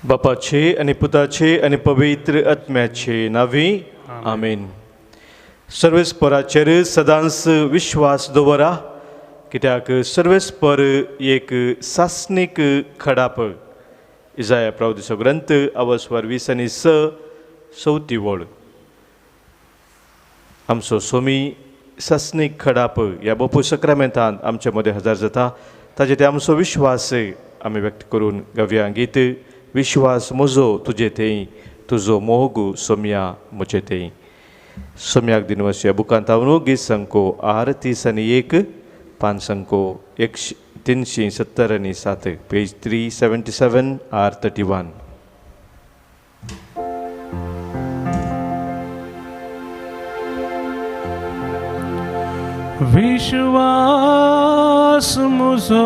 बापाचे आणि पुताचे आणि पवित्र आत्म्याचे नावे आमेन. सर्वेस्पराचेर सदांच विश्वास दवरा, कित्याक सर्वेस्पर एक सासनीक खडाप. इजाया प्रवचनाचो ग्रंथ अवस्वर 20 आणि 6 चवथी वळ. आमचो सोमी सासनीक खडाप ह्या बापू सक्रामेंतान आमचे मदें हजर जाता. ताजे ते आमचो विश्वास आमी व्यक्त करून गावया गीत. विश्वास म्हजो तुजे थंय, तुजो मोग सोम्या म्हजे थंय. सोम्याक दिनवस ह्या बुकांत हांव गीत संको 6 आणि 1 पान संको 370 आणि 7 पेज 377 R31. विश्वास म्हजो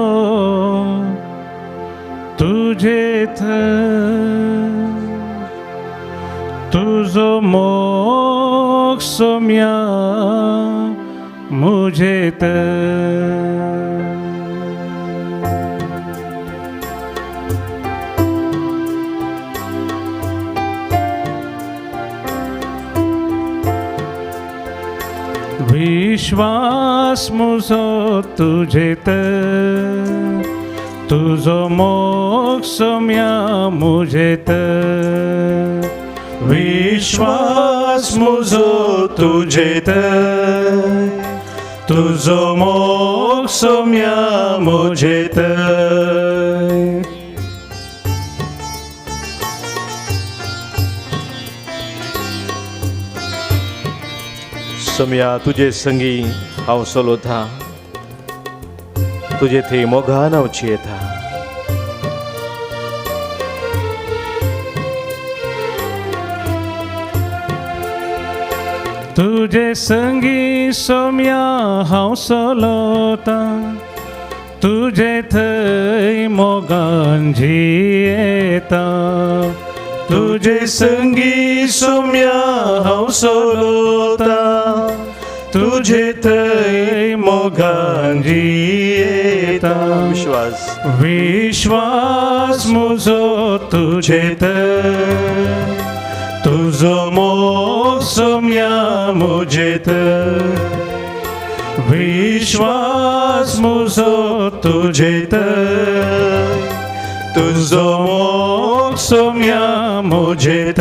तुजेथ, तुजो मोग सोम्या मुझेत. विश्वास म्हजो तुजेत, तुजो मोग सोम्या मुझेत. विश्वास म्हजो तुजेत, तुजो मोग सोम्या म्हजेत. सोम्या तुजे संगी हांव चलोता, तुजे थंय मोगान हांव जियेता. तुजे संगी सोम्या हांव चलोता, तुजे थंय मोगान जियेता. तुजे संगी सोम्या हांव चलोता, तुजे थंय मोगान जियेता. विश्वास विश्वास म्हजो तुजेत, तुजो मोग सोम्या मुझेत. विश्वास म्हजो तुजेत, तुजो मोग सोम्या मुझेत.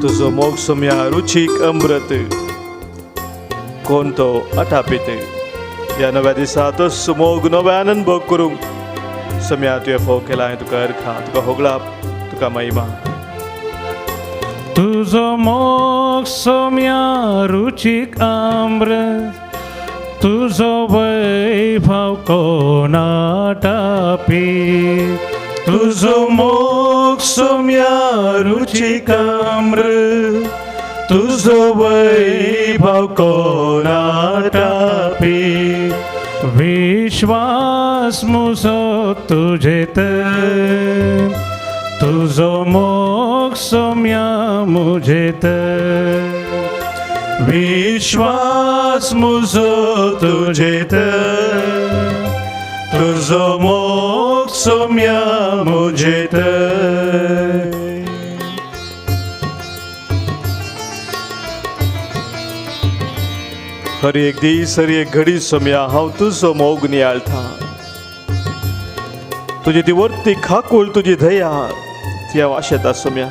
तुजो मोग सोम्या रुचीक अमृत, कोण तो अठापीत. या नव्या दिसा तो मोग नव्यान भोग करूंक सोम्या तुवें फोव केला. हांवें तुका अर्खा, तुका होगळाप, तुका महिमा. तुजो मोग सोम्या रुचीक अमृत, तुजो वैभव कोणाटापी. तुजो मोग सोम्या रुचीक अमृत, तुजो वैभव कोणाटापी. विश्वास म्हजो तुजेत, तुजो मोग सोम्या मुझेत. विश्वास म्हजो तुजेत, तुजो मोग सोम्या मुझेत. हर एक दीस हर एक घडी सोम्या हांव तुजो मोग नियाळटा. तुजी ती वर्ती खाकूळ, तुजी दया ती हांव आशेता सोम्या.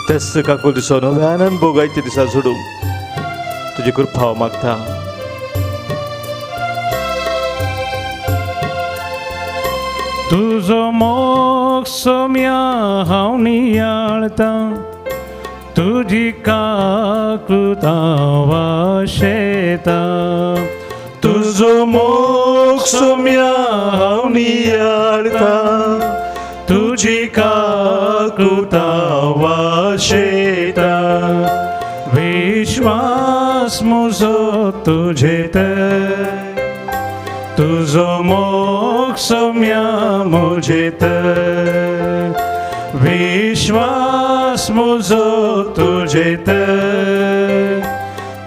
तेच काकूळ दिसो नव्यान भोगायच्या दिसा सोडूंक तुजी कृपा हांव मागता. तुजो मोग सोम्या हांव नियाळता, तुजी काकुळटा वाशेता. तुजो मोग सोम्या हांव नियाळटा, तुजी काकुळटा वाशेता. विश्वास म्हजो तुजेत, तुजो मोग सोम्या मुझेत. विश्वास म्हजो तुजेत,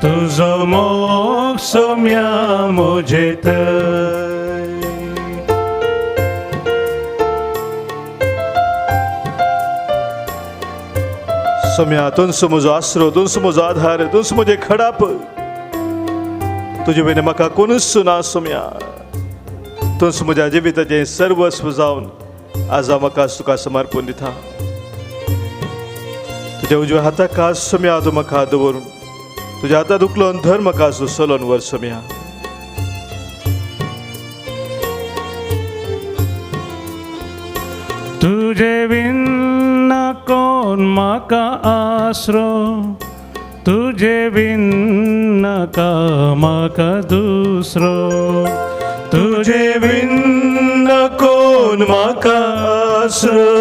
तुजो मोग सोम्या मुझेत सोम्या तुझ म्हजो आसरो, तुझ म्हजो आधार, तुझ म्हजे खडाप. तुजे वेने म्हाका कोणूच ना सोम्या. तुझ म्हज्या जिविताचें सर्वस्व जावन आज हांव म्हाका तुका समर्पण दिता. तुज्या उजव्या हाताक आज सोम्या तूं म्हाका दवरून तुज्या हातांत उखलून धर म्हाका तूं चलोन व्हर सोम्या. तुझे बिन कोण म्हाका आसरो, तुझे बिन का म्हाका दुसरो. तुझे बिन कोण म्हाका आसरो,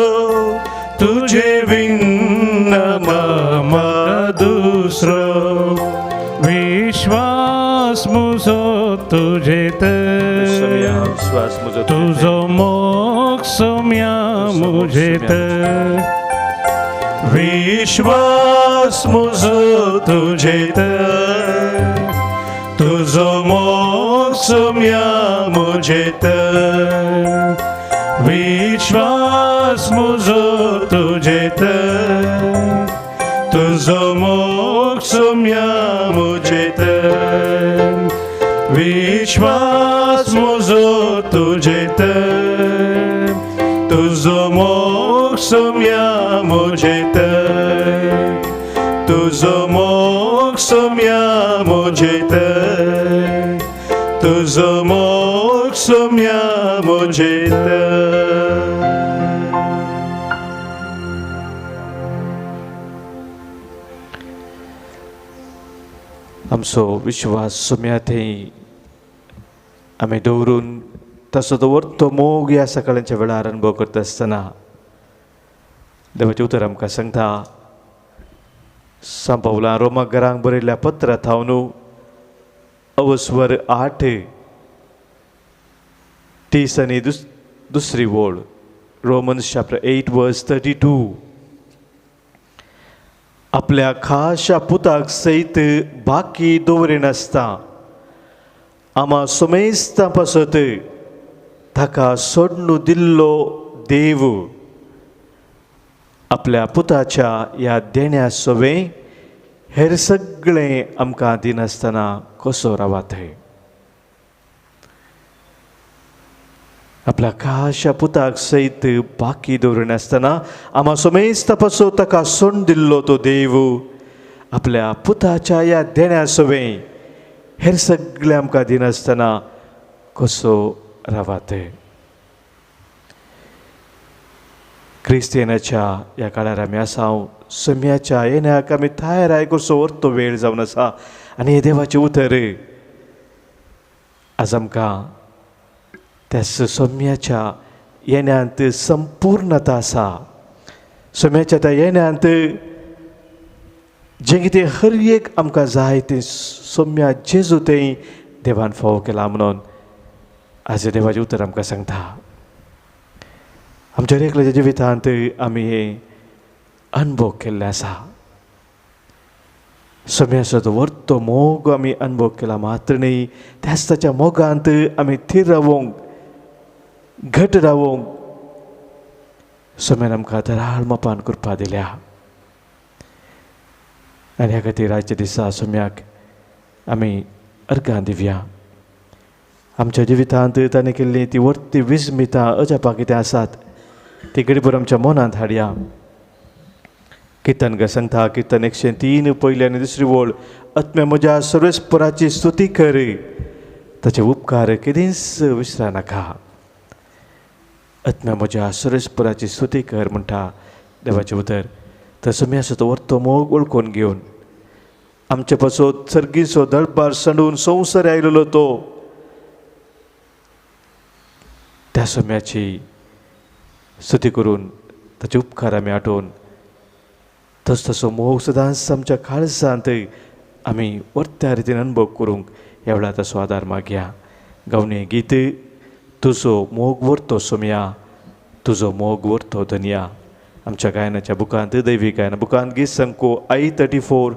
तुझे बिन म्हाका दुसरो. विश्वास मुजो तुझेत, सोम्या विश्वास म्हजो तुझो मोग सोम्या मुझेत. विश्वास म्हजो तुजेत, तुझो मोग सोम्या मुझेत. विश्वास मुजो तुझेत, तुझो मोग सोम्या मुझेत. विश्वास मुजो तुझेत, तुझो मोग सोम्या मुझेत. तुझो मोग सोम्या मुझेत, तुझो मोग सोम्या मुझेत. आमचो विश्वास सोम्या थंय आमी दवरून तसो दवरतो मोग ह्या सकाळच्या वेळार अनुभव करता आसतना देवाचें उतर आमकां सांगता. सांत पावलान रोमा घरांक बरयल्ल्या पत्रांत हांव न्हू अवस्वर 8 30 आनी दुसरी ओळ. रोमन्स चॅप्टर 8 वर्स 32. आपल्या खाशा पुताक सयत बाकी दवरिनासता आमा सोमेस्ता पासत ताका सोडून दिल्लो देव आपल्या पुताच्या ह्या देण्या सोवे हेर सगळें आमकां दिनासतना कसो रावात. आपल्या खाशा पुताक सयत बाकी दवरिनासतना आमा सोमेज तपासो ताका सोडून दिल्लो तो देव आपल्या पुताच्या ह्या देण्या सोवे हेर सगळें आमकां दिनासतना कसो रावात. क्रिस्तियनाच्या ह्या काळार आमी आसा. सोम्याच्या येण्याक आमी थायराय कसो व्हरतो वेळ जावन आसा आनी हे देवाचें उतर आज आमकां त्या सोम्याच्या येण्यांत संपूर्णता आसा. सोम्याच्या त्या येण्यांत जें कितें हर एक आमकां जाय तें सोम्या जेजू थंय देवान फावो केला म्हणून आज देवाचें उतर आमकां सांगता. आमच्या एकल्याच्या जिवितांत आमी हे अनुभव केल्ले आसा. सोम्याचो तो व्हरतो मोग आमी अनुभव केला मात्र न्ही त्याच ताच्या मोगांत आमी थीर रावूंक घट रावूंक सोम्यान आमकां धराळ मोपान कृपा दिल्या. आनी ह्या खातीर आयच्या दिसा सोम्याक आमी अर्गां दिवया. आमच्या जिवितांत ताणें केल्लीं ती वर्ती विस्मितां अजापां कितें आसात ती घडीभर आमच्या मनांत हाडया. किर्तन सांगता किर्तन 103 पयली आनी दुसरी ओळ. आत्म्या म्हज्या सर्वेस्पराची स्तुती कर ताचे उपकार केदींच विसरा नाका. आत्म्या म्हज्या सर्वेस्पराची स्तुती कर म्हणटा देवाचें उतर. तर सोम्याचो तो व्हरतो मोग वळखून घेवन आमचे पासत सर्गीचो दळपार सांडून संवसार आयलेलो तो त्या सोम्याची स्तुती करून ताचे उपकार आमी आठोवन तसो मोग सदांच आमच्या काळजांत आमी वर्त्या रितीन अनुभव करूंक ह्या वेळार तसो आदार मागया. गावणे गीत तुजो मोग व्हरतो सोम्या, तुजो मोग व्हरतो धन्या. आमच्या गायनाच्या बुकांत दैवी गायना बुकांत गीत संको I 34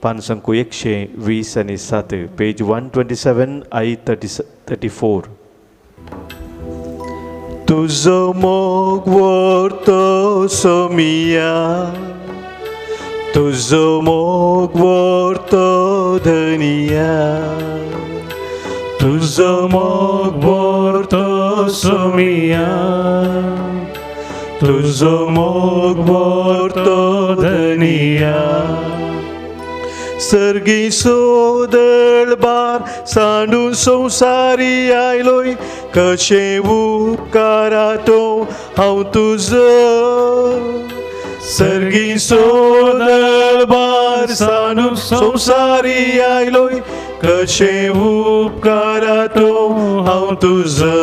पान संख्या 120 आणि 7 पेज 127 आई 34. Tuzo moc vorto somia, Tuzo moc vorto dania, Tuzo moc vorto somia, Tuzo moc vorto dania. सर्गी सोदळ बार सांडून संसारी आयलोय कशे उपकारातो हांव तुजो सर्गी सोदळ बार सांडून संसारी आयलोय कशे उपकारातो हांव तुजो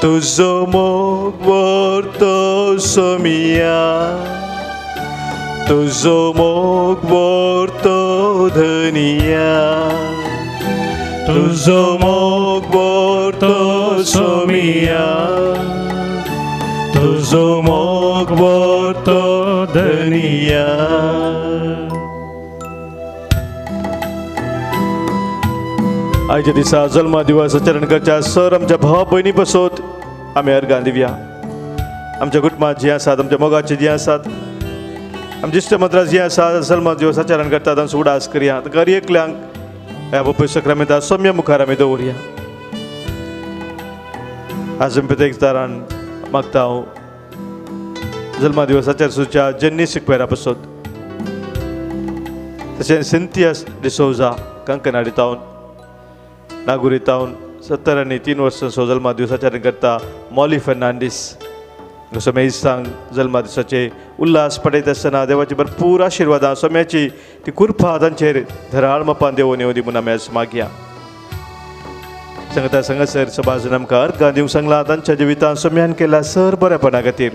तुजो मोग वर्तो सोमिया Tuzo moc vorto dania, Tuzo moc vorto somia, Tuzo moc vorto dania. आयच्या दिसा जल्मा दिवस आचरण करच्या सर आमच्या भावा भयणी बसोत आमी अर्गां दिवया. आमच्या कुटुंबात जी आसात आमच्या मोगाचे जी आसात आमचे इश्ट मंत्रास जी आसा जल्मा दिवस आचरण करतात तांचो उडास करया. तांकां एकल्यांक ह्या पवित्र सक्रामेंता सौम्य मुखार आमी दवरया. आज आमी प्रत्येक दारान मागता हांव जल्मा दिवस आचारसूच्या जेन्नी शिकवेरा बसोत तशेंच सिंथियास डिसोजा कंकनाडी तावन नागुरी तावन 70 आनी 3 वर्सांचो जल्मा दिवस आचरण करता मॉली फेर्नांडीस सोमेसांक जल्मा दिसाचे उल्हास पडयत आसतना देवाची भरपूर आशिर्वादां सोम्याची ती कृपा तांचेर धराळ मोपान देवून येवं दी म्हूण आमी आज मागया. सांगता संगसर सभाजून आमकां अर्गां दिवंक सांगला तांच्या जिवितांत सोम्यान केला सर बरेपणा खातीर.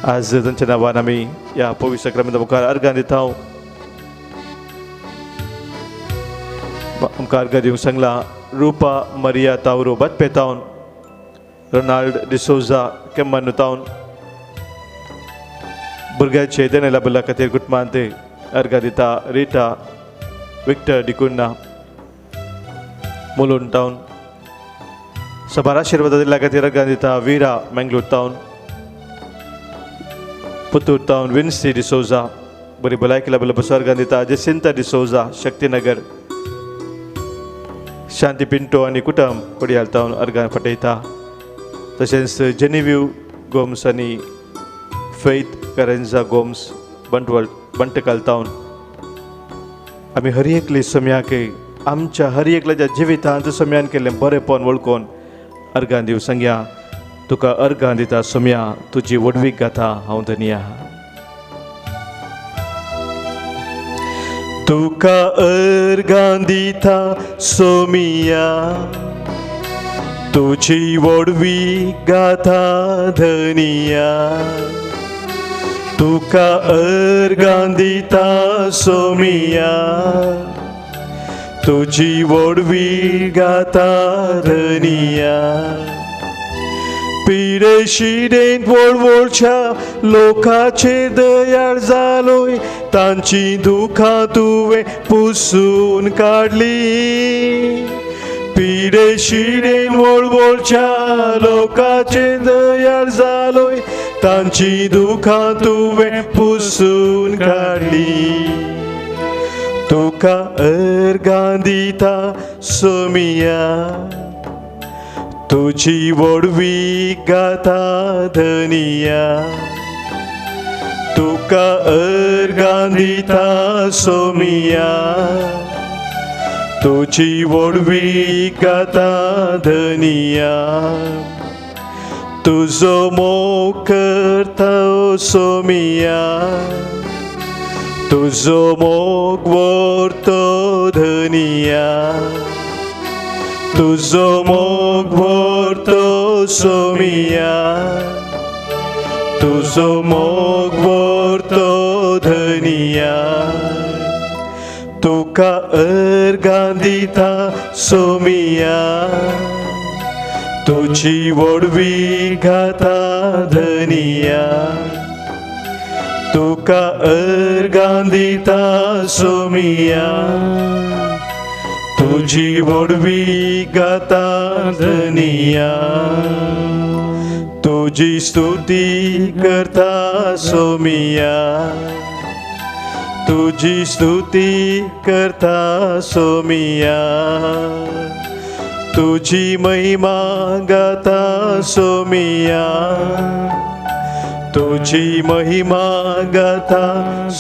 आज तांच्या नांवान आमी ह्या पवित्र सक्रामेंता मुखार अर्गां दिता. आमकां अर्गां दिवंक सांगला रुपा मरिया तावरो बातपेतावन रोनाल्ड डिसोजा केम्मानू तावन भुरग्याचे देनेला बुला खातीर कुटुंबांत अर्गां दिता. रिटा विक्टर डिकुन्ना मुलून टावन सबार आशिर्वाद दिल्या खातीर अर्गां दिता. विरा मंगळूर टावन पुतूर टावन विन्सी डिसोजा बरी भलायकी लाभला बसो अर्गां दिता. जेसिंता डिसोजा शक्तीनगर शांती पिंटो आनी कुटुंब कोडयाल टावन अर्गां फटयता. तशेंच जेनिव्यू गोम्स आनी फेथ करेन्जा गोम्स बंटकाल टावन आमी हर एकली सोम्याक आमच्या हर एकल्याच्या जिवितांत सोम्यान केल्लें बरेपण वळखून अर्गां दिवंक सांगया. तुका अर्गां दिता सोम्या तुजी वडवीक गाता हांव धन्या. तुका अर्गां दिता सोमिया तुझी वडवी गाथा धनिया. तुका अर्गां दिता सोमिया तुझी वडवी गाथा धनिया. पिडेशिडेंत वळवळच्या लोकांचेर दयाळ जालोय तांची दुखां तुवें पुसून काडली. पिडेशिडेन वळवळच्या लोकांचेर दयाळ जालोय तांची दुखां तुवें पुसून काडली. तुका अर्गां दिता सोमिया तुझी वडवी गाथा धनिया. तुका अर्गां दिता सोमिया तुझी वडवी गाथा धनिया. तुजो मोग करता सोमिया तुजो मोग व्हरतो धनिया. तुजो मोग व्हरतो सोमिया तुजो मोग व्हरतो धनिया. तुका अर्गां दिता सोमिया तुझी वडवी गाथा धनिया. तुका अर्गां दिता सोमिया तुझी वडवी गाता धनिया तुझी स्तुती करता सोमिया तुझी स्तुती करता सोमिया तुझी महिमा गाता सोमिया तुझी महिमा गाता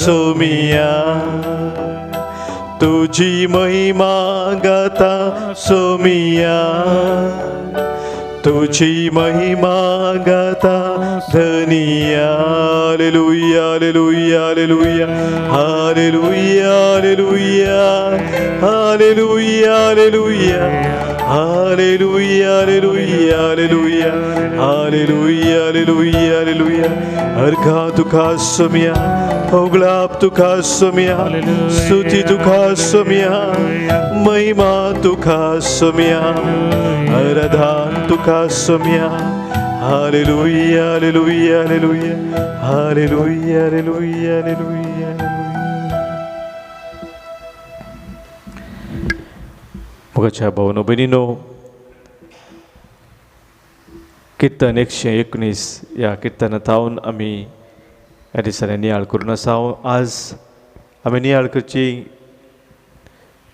सोमिया तुझी महिमा गाता सोमिया तुझी महिमा गाता धनिया hallelujah hallelujah hallelujah hallelujah hallelujah hallelujah hallelujah hallelujah hallelujah hallelujah hallelujah hallelujah अर्घा तुका सोमिया होगलाप तुका सोमिया स्तुती तुका सोमिया महिमा तुका सोमिया आराधन तुका सोमिया hallelujah hallelujah hallelujah hallelujah hallelujah hallelujah मोगाच्या भावनो भयणीनो कीर्तन 119 या कीर्तनांतावन आमी ह्या दिसांनी नियाळ करून आसा आज आमी नियाळ करची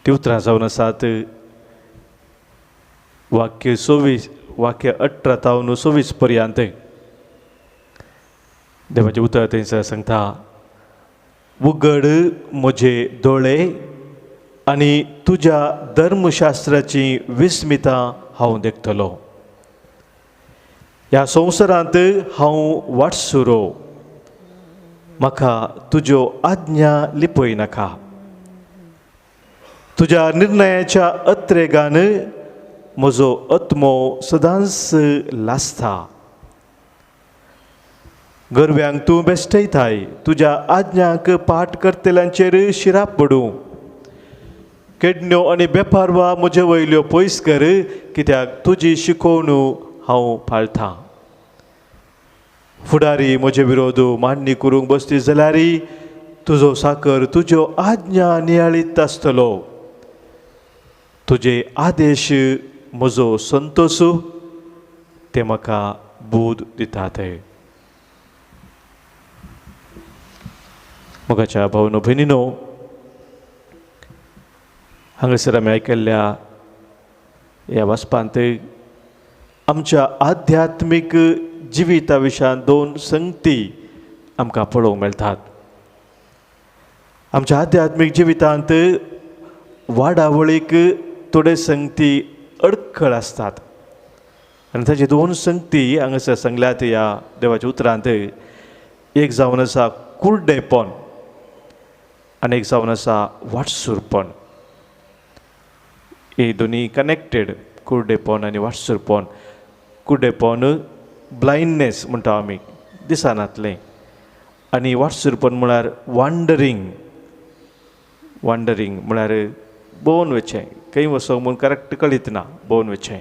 ती उतरां जावन आसात वाक्य 26 वाक्य 18 तावन 26 पर्यंत देवाचें उतर थंयसर सांगता उगड म्हजे दोळे आनी तुज्या धर्मशास्त्राची विस्मिता हांव देखतलो ह्या संवसारांत हांव वाटसुरो म्हाका तुज्यो आज्ञा लिपय नाका तुज्या निर्णयाच्या अत्रेगान म्हजो आत्मो सदांच लासता गरव्यांक तूं बेश्टयताय तुज्या आज्ञांक पाठ करतल्यांचेर शिराप पडूं केडण्यो आनी बेपारवा म्हजे वयल्यो पयस कर कित्याक तुजी शिकोवणूक हांव पाळटां फुडारी म्हजे विरोध मांडणी करूंक बसली जाल्यार तुजो साकर तुज्यो आज्ञा नियाळीत आसतलो तुजे आदेश म्हजो संतोश ते म्हाका बूद दितात मोगाच्या भावनो भयणीनो हांगासर आमी आयकल्ल्या ह्या वाचपांत आमच्या आध्यात्मीक जिविता विशयान दोन संगती आमकां पळोवंक मेळटात आमच्या आध्यात्मीक जिवितांत वाडावळीक थोडे संगती अडखळ आसतात आनी ताचे दोन संगती हांगासर सांगल्यात ह्या देवाच्या उतरांत एक जावन आसा कुर्डेपण आनी एक जावन आसा वाटसुरपण हे दोनी कनेक्टेड कुर्डेपण आनी वाटसुरपण कुर्डेपण ब्लायंडनेस म्हणटा आमी दिसानातलें आनी वाटसुरपण म्हळ्यार वांडरींग म्हळ्यार भोंवन वचचें खंय वचोंक म्हूण करेक्ट कळीत ना भोंवन वचचें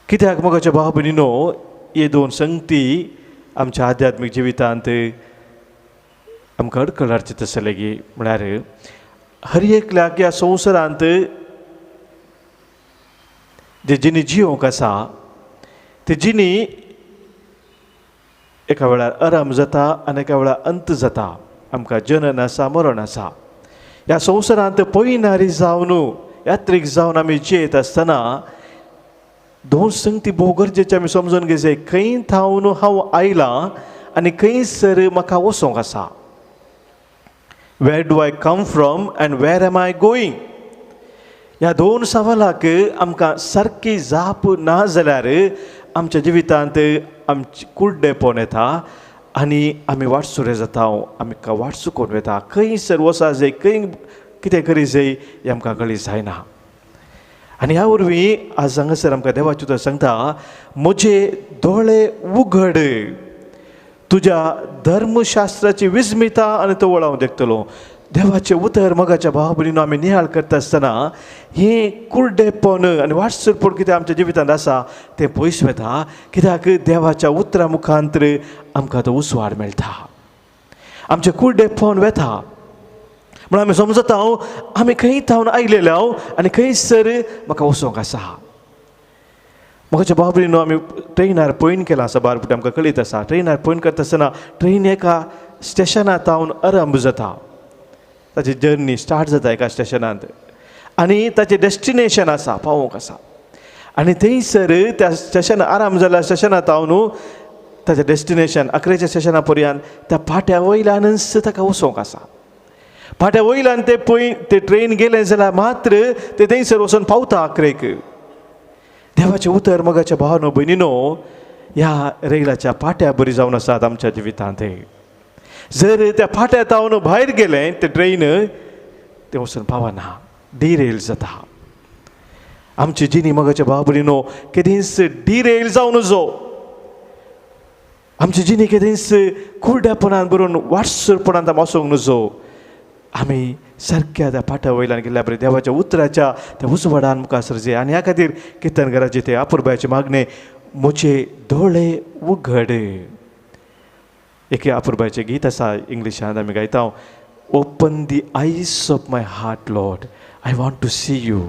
कित्याक मोगाच्या भाव भयणीनो हे दोन संगती आमच्या आध्यात्मीक जिवितांत आमकां अडखळ हाडचे तशें लेगीत म्हळ्यार हर एकल्याक ह्या संवसारांत जे जिणी जिवंक आसा ते जिणी एका वेळार आराम जाता आनी एका वेळार अंत जाता आमकां जनन आसा मरण आसा ह्या संवसारांत पयनारी जावन यात्रेक जावन आमी जियेत आसतना दोन संगती भोव गरजेचे आमी समजून घेवचे खंय थावन हांव आयलां आनी खंयसर म्हाका वचोंक आसा where do I come from and where am I going ह्या दोन सवालाक आमकां सारकी जाप ना जाल्यार आमच्या जिवितांत आमची कुर्डेपण येता आनी आमी वाटसुरे जाता आमकां वाट चुकोवन वता खंयसर वचा जाय खंय कितें करी जाय हें आमकां कळी जायना आनी ह्या वरवीं आज हांगासर आमकां देवाचें उतर सांगता म्हजे दोळे उगड तुज्या धर्मशास्त्राची विस्मिता आनी तो वळ हांव देखतलो देवाचें उतर मोगाच्या भाव भयणीनो आमी नियाळ करता आसतना हें कुर्डेपण आनी वाटसुरपण कितें आमच्या जिवितांत आसा तें पयस वता कित्याक देवाच्या उतरा मुखांतर आमकां तो उसवाड मेळटा आमचे कुर्डे पोवन वेता म्हण आमी समजता आमी खंय थावन आयलेले हांव आनी खंयसर म्हाका वचोंक आसा. म्हाका बाबरी न्हू आमी ट्रेनार पयन केला आसा बारपुटी आमकां कळीत आसा. ट्रेनार पयन करता आसतना ट्रेन एका स्टेशनार थावन आरंभ जाता. ताची जर्नी स्टार्ट जाता एका स्टेशनांत आनी ताचें डेस्टिनेशन आसा पावोंक आसा. आनी थंयसर त्या स्टेशन आराम जाल्या स्टेशनार थावन ताचें डेस्टिनेशन 11च्या स्टेशना पर्यंत त्या पाट्या वयल्यानच ताका वचोंक आसा. पाट्या वयल्यान ते ट्रेन गेलें जाल्यार मात्र ते थंयसर वचून पावता 11क. देवाचें उतर मोगाच्या भावानो भयणीनो ह्या रेल्वेच्या पाट्या बरी जावन आसात आमच्या जिवितांत. जर त्या पाट्या थावन भायर गेलें ते ट्रेन ते वचून पावना, डिरेल जाता. आमची जिणी मोगाच्या भाव भयणीनो केदींच डिरेल जावन नजो. आमची जिणी केदींच कुर्ड्यापणान बरोवन वाटसरपणांत आमी वचोंक नजो. आमी सारक्या त्या पाट्या वयल्यान गेल्ल्या बरें देवाच्या उतराच्या त्या उजवाडान मुखार सरचे. आनी ह्या खातीर किर्तनकाराचे ते अपुरबायाचे मागणे म्हजे दोळे उघड. एक अपुरबायाचें गीत आसा इंग्लिशांत आमी गायता open the eyes of my heart lord I want to see you.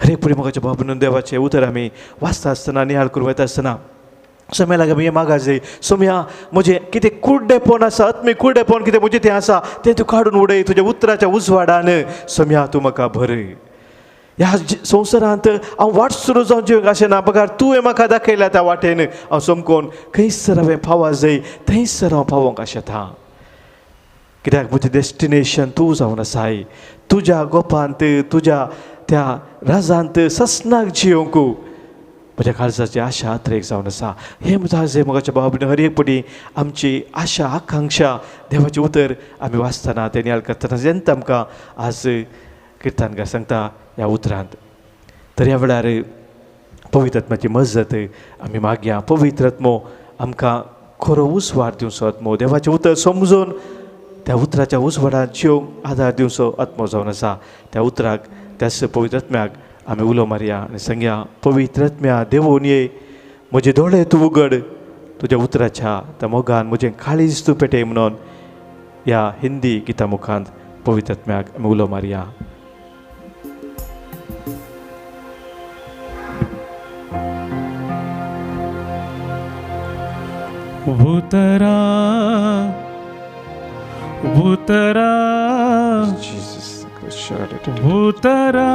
हरे पुरी मोगाच्या बाबून देवाचें उतर आमी वाचता आसतना नियाळ करूं येता आसतना सोम्या लागीं आमी हें मागात जाय. सोम्या म्हजें कितें कुर्डेपण आसा आत्मीक कुर्डेपण कितें म्हजें तें आसा तें तूं काडून उडय तुज्या उतराच्या उजवाडान. सोम्या तूं म्हाका भर. ह्या संवसारांत हांव वाट सुरू जावन जिवंक आशेना बगार तुवें म्हाका दाखयल्या त्या वाटेन हांव समकोन खंयसर हांवें पावोंक जाय थंयसर हांव पावोंक आशेता. कित्याक म्हजें डेस्टिनेशन तूं जावन आसाय. तुज्या गोपांत तुज्या त्या राजांत ससनाक जियोंक म्हज्या काळजाची आशा आत्रेक जावन आसा. हें म्हजे मोगाच्या भाव भयणी हर एक पटी आमची आशा आकांक्षा देवाचें उतर आमी वाचतना तें नियाळ करतना जेन्ना आमकां आज किर्तनकार सांगता ह्या उतरांत. तर ह्या वेळार पवित्र आत्म्याची मजत आमी मागया. पवित्र आत्मो आमकां खरो उजवाड दिवचो आत्मो देवाचें उतर समजून त्या उतराच्या उजवाडांत जिवंक आदार दिवचो आत्मो जावन आसा. त्या उतराक त्याच पवित्र आत्म्याक आमी उलो मारया आनी सांगया पवित्र आत्म्या देवून ये म्हजे दोळे तूं उगड तुज्या उतराच्या त्या मोगान म्हजें काळीज तूं पेटय म्हणून ह्या हिंदी गिता मुखांत पवित्र आत्म्याक आमी उलो मारया. उतरा उतरा उतरा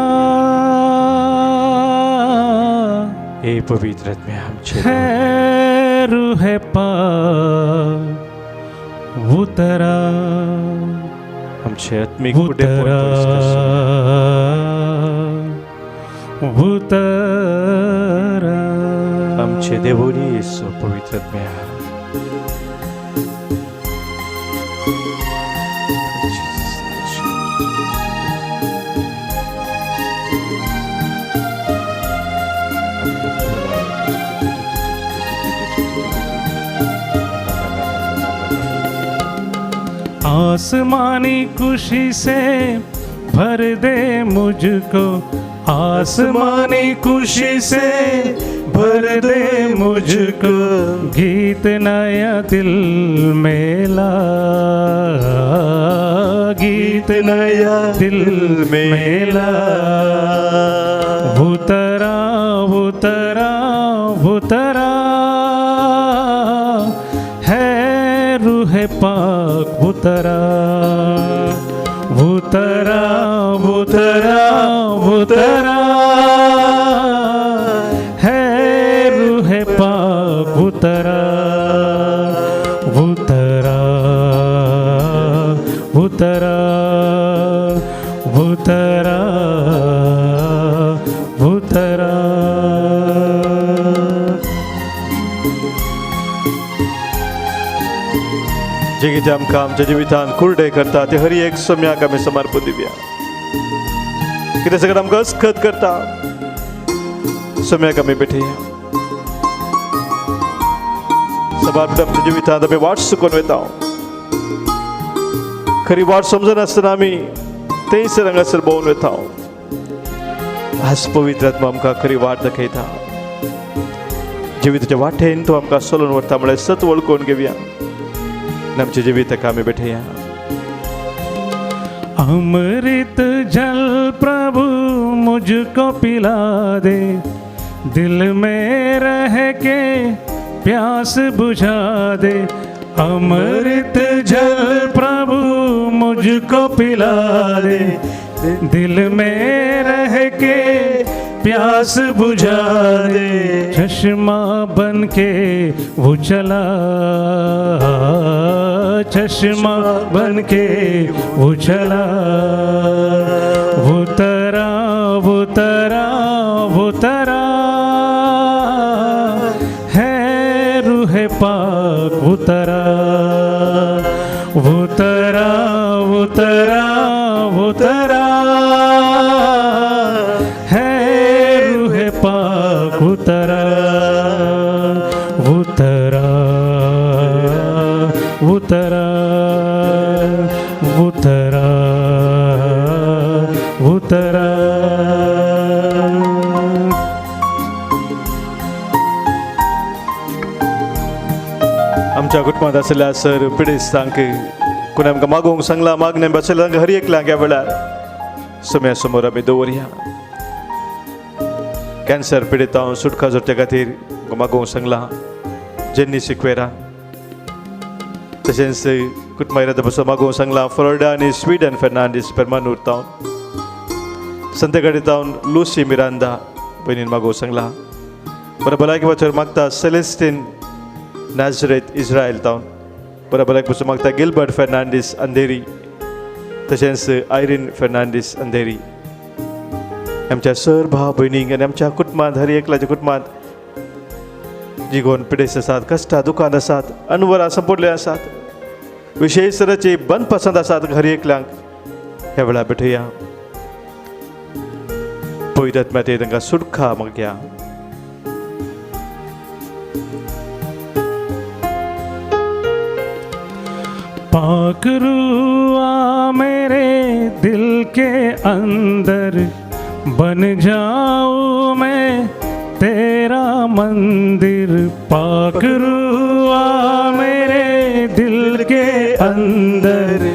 हे पवित्र आत्म्या आमचे है रूहे पाक उतरा आमचे आत्मीक उतरा उतरा आमचे देवोनी येसो पवित्र आत्म्या आसमानी खुशी से भर दे मुझको आसमानी खुशी से भर दे मुझको गीत नया दिल में ला गीत नया दिल में ला उतरा उतरा उतरा है रूहे पाक उतरा उतरा उतरा उतरा है रूहे पाक उतरा उतरा उतरा उतरा उतरा जे कितें आमकां आमच्या जिवितांत कुर्डे करता ते हर एक सोम्याक आमी समर्पण दिवया. कितें सगळें आमकां अस्खत करता सोम्याक आमी भेटया. सबार आमच्या जिवितांत आमी वाट चुकोवन वता. खरी वाट समजनासतना आमी थंयसर हांगासर भोंवन वता. आज पवित्र आत्मा आमकां खरी वाट दाखयता. जिविताच्या वाटेन तो आमकां चलोवन व्हरता म्हळ्यार सत वळखून घेवया. आमचे जिवित आमी बैठया अमृत जल प्रभु मुझको पिला दे, दिल में रह के प्यास बुझा दे। अमृत जल प्रभु मुझको पिला दे, दिल में रह के प्यास बुझा दे। चश्मा बन के वो चला, चश्मा बन के वो चला। वो तरा वो तरा वो तरा है रूह पाक वो तरा। वो तरा वो तरा वो तरा है रूह पाक वो तरा। वो तरा वो तरा वो तरा वो तरा। आमच्या कुटुंबात असलेल्या सर पिढीस्तांक कोणी आमकां मागोवंक सांगला मागणे बसयला तांकां हर एकल्यांक ह्या वेळार समया समोर आमी दवरया। कॅन्सर पिडीत हांव सुटका जोडच्या खातीर मागोवंक सांगला जेन्नी सिक्वेरा। तशेंच कुटुंबात बसून मागोवंक सांगला फ्लोरिडा आनी स्वीडन फेर्नांडीस पेरमानूर तावन संतेकडे तावन लुसी मिरांदा भयणीन मागोवंक सांगला। बरं भलायकी वाचर मागता सेलेस्टीन नाझरेथ इस्रायल तावन बरं भलायकी बसून मागता गिलबर्ट फेर्नांडीस अंधेरी तशेंच आयरीन फेर्नांडीस अंधेरी। आमच्या सर भाव भयणींक आनी आमच्या कुटुंबांत हर एकल्याच्या कुटुंबांत जिगोन पिडेस आसात, कश्टां दुखान आसात, अनवरां संपडले आसात, विशेष तरेची मनपसंद आसात हर एकल्यांक ह्या वेळार भेटया। पवित्र आत्म्याचे तांकां सुटका मागया। पाक रूआ मेरे दिल के अंदर, बन जाऊं मैं तेरा मंदिर। पाक रूआ मेरे दिल के अंदर,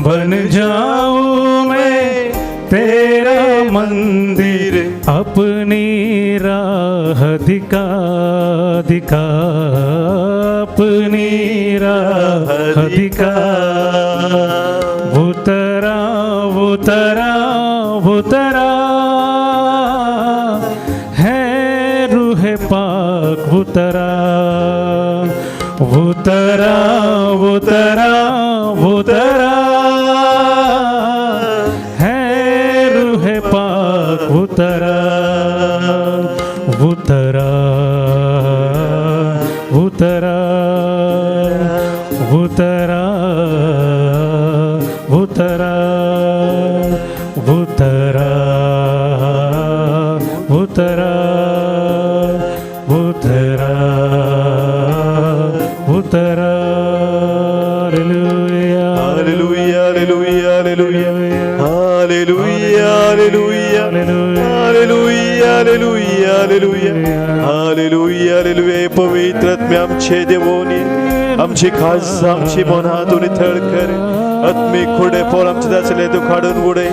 बन जाऊं मैं तेरा मंदिर। अपनी राह दिखा दिखा, अपनी राह दिखा। वो तरा वो तरा वो तरा है रूह पाक वो तरा। वो तरा वो तरा वो तरा है रूह पाक वो तरा। वो तरा वो तरा वो तरा वो तरा वो तरा वो तरा वो तरा वो तरा। Hallelujah hallelujah hallelujah hallelujah hallelujah hallelujah hallelujah hallelujah hallelujah hallelujah. पवित्र आत्म्या आमचे देवोनी आमची खास आमची मनातून नितळ कर। आत्मीक खोडे पोर आमचे दासले तू काडून उडय।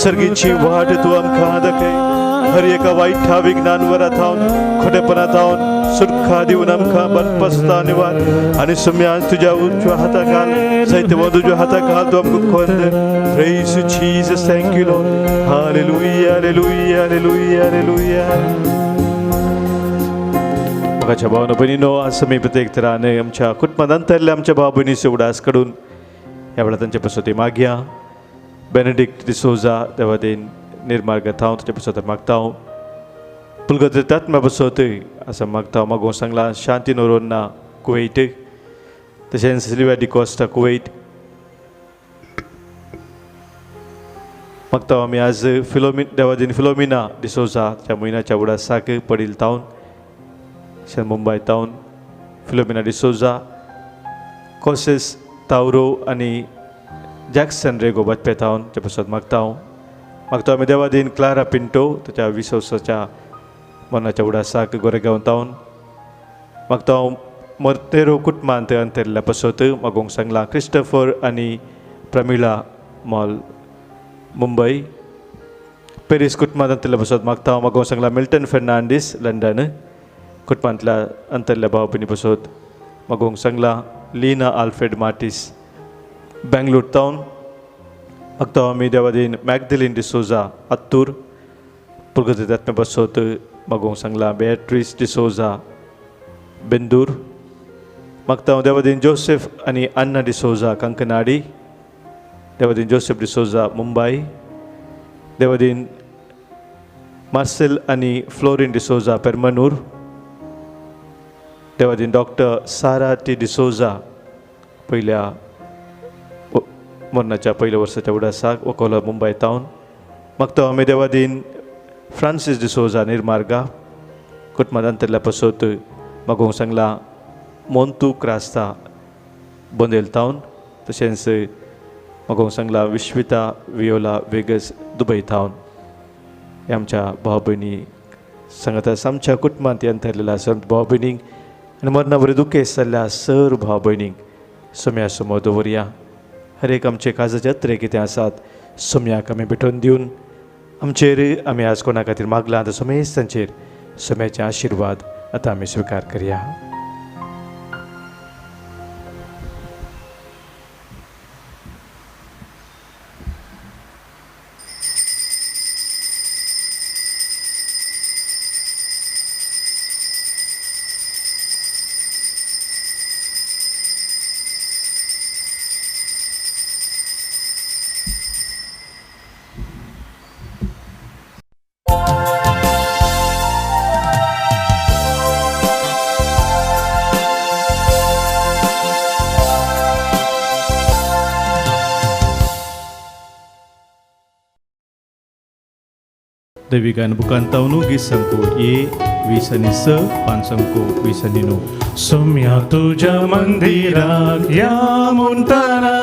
सर्गीची वाट तू आमकां दाखय। हर एका वाईटा विघ्नांवर थांवन खोटेपणा थांवन सुटका दिवन आमकां बदपस्ता निवार आनी सम्या तुज्या उजव्या हाताक घाल। सैतवन तुज्या हाताक घाल तू आमकां खोंद। Praise Jesus, thank you Lord. Hallelujah hallelujah hallelujah hallelujah. म्हाका भाव भयणीनो आज आमी प्रत्येक तरान आमच्या कुटुंबांत अंतरल्या आमच्या भाव भयणीचे उडास कडून ह्या वेळार तांचे पासत मागया। बेनेडिक्ट डिसोजा देवादेन निर्मार्ग थांव ताचे पासत मागता हांव। पुलगत आत्म्या पासत असं मागता हांव मागोवंक सांगला। शांती नोरोन्ना कुवेट तशेंच सिल्विया डिकोस्टा कुवेट मागता हांव आमी आज देवादेन फिलोमिना डिसोजा च्या म्हयन्याच्या उडासाक पडील तावन मुंबय तावन फिलोमिना डिसोजा कोसेस तावरो आनी जॅक्सन रेगो बातपे तावन ते पासत मागता हांव। मागता आमी देवादीन क्लारा पिंटो ताच्या 20 वर्साच्या मनाच्या उडासाक गोरेगांव तावन मागता हांव मोर्तेरो कुटुंबांत अंतरल्या पासत मागोंक सांगला क्रिस्टोफर आनी प्रमिला मॉल मुंबई पेरीस कुटुंबांत अंतरल्या पासत मागता मागोंक सांगला मिल्टन फेर्नांडीस लंडन कुटुंबांतल्या अंतरल्या भाव भयणी पासत मागोंक सांगला लीना आल्फ्रेड मार्टिस बेंगलोर टावन मागता आमी देवादीन मॅगदलीन डिसोजा आत्तूर प्रगती आत्म्या पासत मागोंक सांगला बेट्रीस डिसोजा बेंदूर मागता देवादीन जोसेफ आनी अन्ना डिसोजा कंकनाडी देवादीन जोसेफ डिसोजा मुंबई देवादीन मार्सेल आनी फ्लोरिन डिसोजा पेर्मनूर देवादीन डॉक्टर सारा टी डिसोजा पयल्या मरणाच्या पयल्या वर्साच्या उडासाक वकोला मुंबय टावन मागता आमी देवादीन फ्रांसीस डिसोजा निर्मार्गा कुटुंबांत अंतरल्या पासत मागोंक सांगला मोंतू क्रास्ता बोंदेल टावन तशेंच मागोंक सांगला विश्विता वियोला वेगस दुबय टावन हे आमच्या भाव भयणी सांगता आमच्या कुटुंबांत अंतरलेल्या सर्व भाव भयणींक आनी मरणा बरें दुखेस्त जाल्ल्या सर्व भाव भयणींक सोम्या समोर दवरया हर एक आमचे काजाचे अत्रे कितें आसात सोम्याक आमी भेटोवन दिवन आमचेर आमी आज कोणा खातीर मागलां आतां सोमेस्त तांचेर सोम्याचे आशिर्वाद आतां आमी स्विकार करया. Devigan bukan tahu nugi sangku ye wisani se pansangku wisani no. Saumya तुझ्या मंदिरात या म्हणटाना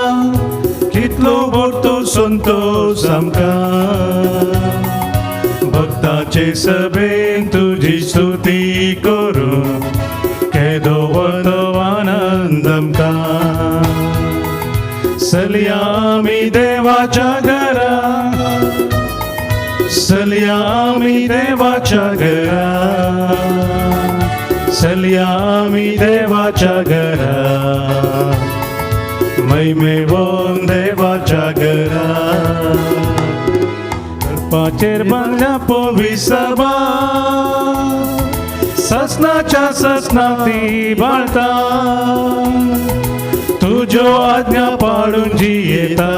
कितलो भरतो संतोष आमकां भक्ताचे सभेन तुझी स्तुती करून केदो वतो आनंद आमकां चलया आमी देवाच्या घरात चलया आमी देवाच्या घरात चलया आमी देवाच्या घरात मैमेवोन देवाच्या घरात करपाचेर बांदल्या पोवी सभा ससनाच्या ससना ती बाळटा तुज्यो आज्ञा पाळून जियेता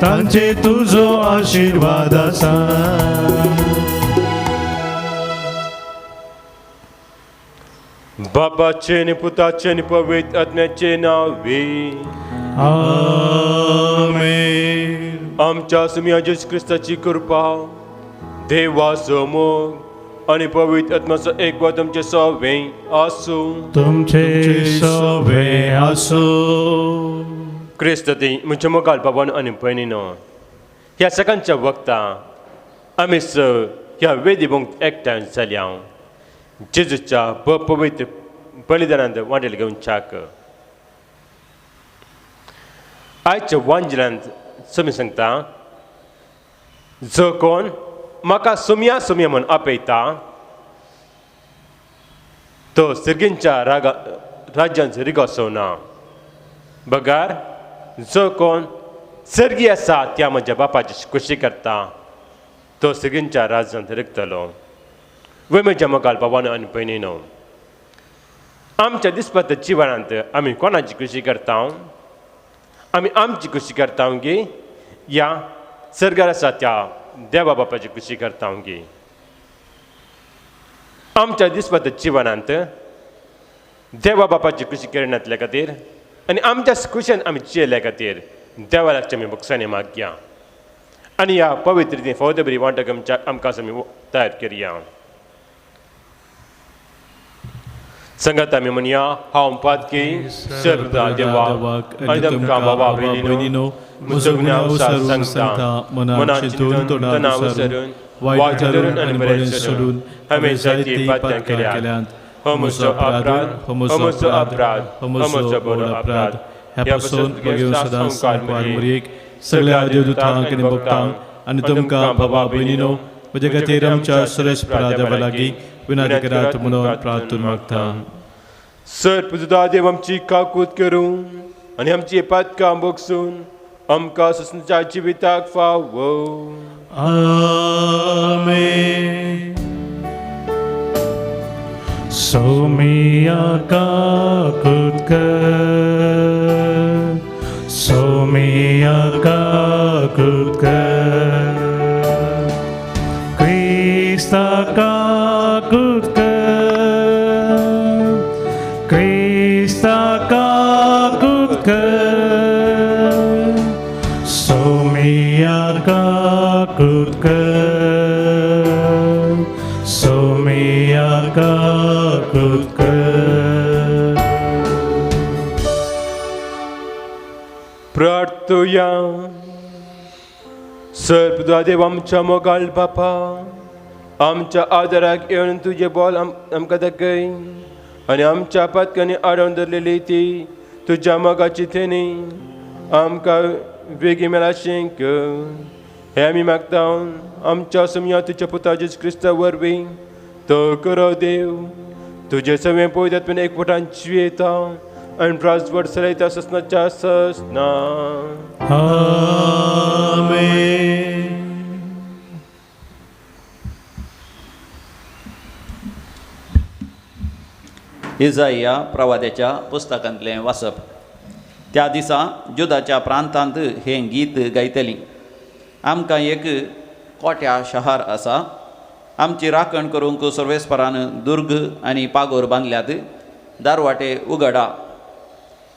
तांचे तुजो आशिर्वाद आसा बापाचे आणि पुताचे आणि पवित्र आत्म्याचे नावे आमेन. आमच्या सुम्या येशू ख्रिस्ताची कृपा देवा समोर आणि पवित्र आत्म्याचो एकवट तुमचे सवे आसू तुमचे सवे आसो. क्रिस्त ती म्हणजे मोगाल बाबान आणि बहिणीनो ह्या सगळ्यांच्या वक्ता आमी स ह्या वेदी भोंग एकठांय जाल्या जेजूच्या पवित्र बलिदानांत वांटेल घेवन चाक आयच्या वांजलांत समी सांगता जो कोण म्हाका सोम्या सोम्या म्हूण आपयता तो सर्गींच्या राज्यांत रिगोसवना बगार जो कोण सर्गी आसा त्या म्हज्या बापाची खुशी करता तो सर्गींच्या राज्यांत रिगतलो. वे म्हज्या मोगाल बाबानो आनी भयणीनो आमच्या दिसपत जिवनांत आमी कोणाची खुशी करता आमी आमची खुशी करता गे या सर्गार आसा त्या देवा बापाची खुशी करता गे. आमच्या दिसपत जिवनांत देवा बापाची खुशी करण्यातल्या खातीर आनी आमच्या खुशेन आमी जियेल्या खातीर देवा लागचे आमी भुकसाणी मागया आनी ह्या पवित्र ती फौद बरी वांटक आमकां आमी तयार करया. संगत आमी म्हणया हांव पातकी सर्वदा देवाक आनी आमकां बाबा भयणीनो मुसुगण्या उसार सांगता मनाची तणाव उसरून वायट धरून आनी बरें सोडून हांवें जायती पातक्यां केल्यात हो म्हजो अपराध, हो म्हजो अपराध, हो म्हजो बरो अपराध. ह्या पासून घेवन सदांच संवकार मरेक सगळ्या देवदूतांक आनी भक्तांक आनी तुमकां भावा भयणीनो म्हजे खातीर आमच्या सुरेस्परा देवा लागीं विनादी करात म्हणून प्रार्थना मागता. सर पुजुदा देव आमची काकूत करून आनी आमची पातकां बोगसून आमकां सुसणेच्या जिविताक फावो. Amen. Somia kakutkar, Somia kakutkar, Krista kakutkar, Krista kakutkar, Somia kakutkar, Somia kakutkar. प्रार्थुया. सर्वदा देव आमच्या मोगाळ बापा, आमच्या आदाराक येवन तुझे बोल आमकां दाखय आनी आमच्या पातकांनी आडोवन धरलेली ती तुज्या मोगाची थेणी आमकां बेगी मेलाशें कर. हे आमी मागता आमच्या समया तुज्या पुता जेजू क्रिस्ता वरवीं तो करो देव तुजे सगळें पळयतात एकवटान जियेता आनी राजवट चलयता ससनाच्या ससना. Amen. इजाइया प्रवाद्याच्या पुस्तकांतलें वाचप. त्या दिसा जुदाच्या प्रांतांत हें गीत गायतलीं. आमकां एक कोट्या शहर आसा, आमची राखण करूंक सर्वेस्परान दुर्ग आनी पागोर बांदल्यात. दारवाटे उगडा,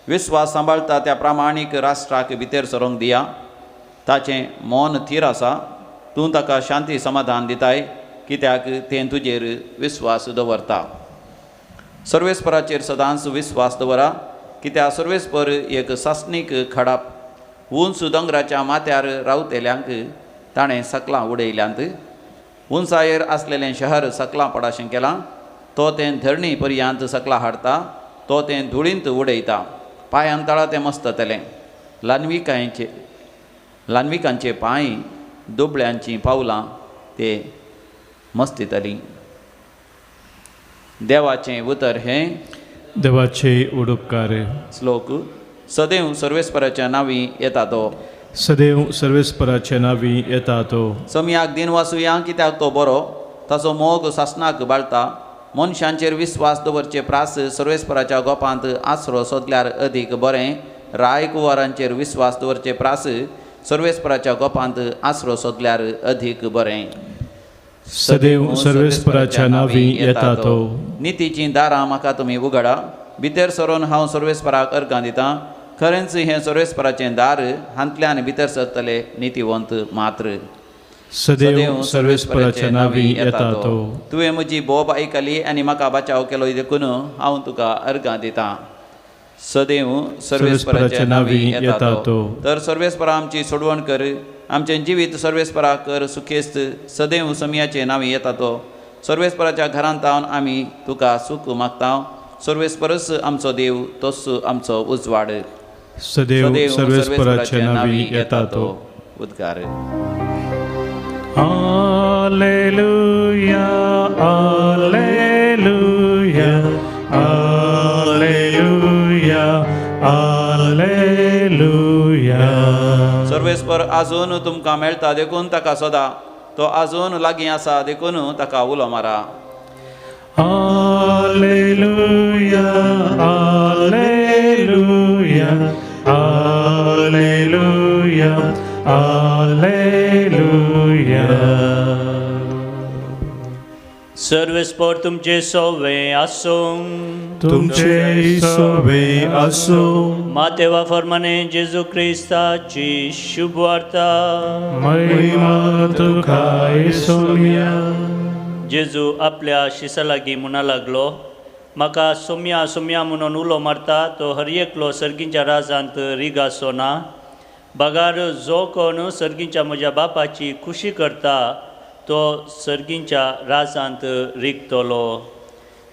विस्वास सांबाळटा त्या प्रामाणीक राष्ट्राक भितर सरोंक दिया. ताचें मौन थीर आसा, तूं ताका शांती समाधान दिताय, कित्याक तें तुजेर विस्वास दवरता. सर्वेस्पराचेर सदांच विस्वास दवरा, कित्याक सर्वेस्पर एक सासणीक खडाप. उंच दोंगराच्या माथ्यार रावतेल्यांक ताणें सकलां उडयल्यांत. उंचायेर आसलेलें शहर सकलां पडाशें केलां. तो तें धरणी पर्यंत सकलां हाडटा, तो तें धुळींत उडयता. पांयांतळा तें मस्ततलें. लान्विकांचे पांय, दुबळ्यांचीं पावलां ते मस्तितलीं. देवाचें उतर हें. देवाचे उडोपकार. श्लोक. सदैव सर्वेस्पराच्या नांवी येता तो. सदैव सर्वेस्पराचे नांवी येता तो. समयाक दिनवासुया, कित्याक तो बरो. ताचो मोग सासणाक बाळटा. मनशांचेर विस्वास दवरचे प्रास सर्वेस्पराच्या गोपांत आसरो सोदल्यार अदीक बरें. रायकुंवारांचेर विस्वास दवरचे प्रास सर्वेस्पराच्या गोपांत आसरो सोदल्यार अदीक बरें. सदैव सर्वेस्पराच्या नांवी येता तो. नितीचीं दारां म्हाका तुमी उगडा. भितर सरोन हांव सर्वेस्पराक अर्गां दितां. खरेंच हें सर्वेस्पराचें दार, हांतल्यान भितर सरतले नितीवंत मात्र. सदैव सर्वेस्पराच्या नांवी येता तो. तुवें म्हजी बोब आयकली आनी म्हाका बचाव केलो देखून हांव तुका अर्गां दितां. सदैव सर्वेस्पराच्या नांवी येता तो. तर सर्वेस्परा आमची सोडवण कर. आमचें जिवीत सर्वेस्पराक कर सुखेस्त. सदैव समयाचे नांवी येता तो. सर्वेस्पराच्या घरांत रावन आमी तुका सूख मागता. सर्वेस्परस आमचो देव, तोच आमचो उजवाड. सदैव सर्वेस्पराचे नांवी येता तो. उद्गार. Alleluia, Alleluia, Alleluia, Alleluia. सर्वेस्पर आजून तुमकां मेळटा देखून ताका सोदा. तो आजून लागीं आसा देखून ताका उलो मारा. Alleluia, Alleluia, Alleluia, Alleluia. सर्वेस्पर तुमचे सोवे आसूं. तुमचे सोवे आसूं. मातेवा फरमाने जेजू क्रिस्ताची शुभ वार्ता. महिमा तुका येसुया. जेजू आपल्या शिसा लागीं म्हणा लागलो, म्हाका सोम्या सोम्या म्हणून उलो मारता तो हर एकलो सर्गींच्या राजांत रिगासो ना. बगार जो कोण सर्गींच्या म्हज्या बापाची खुशी करता तो सर्गींच्या राजांत रिगतलो.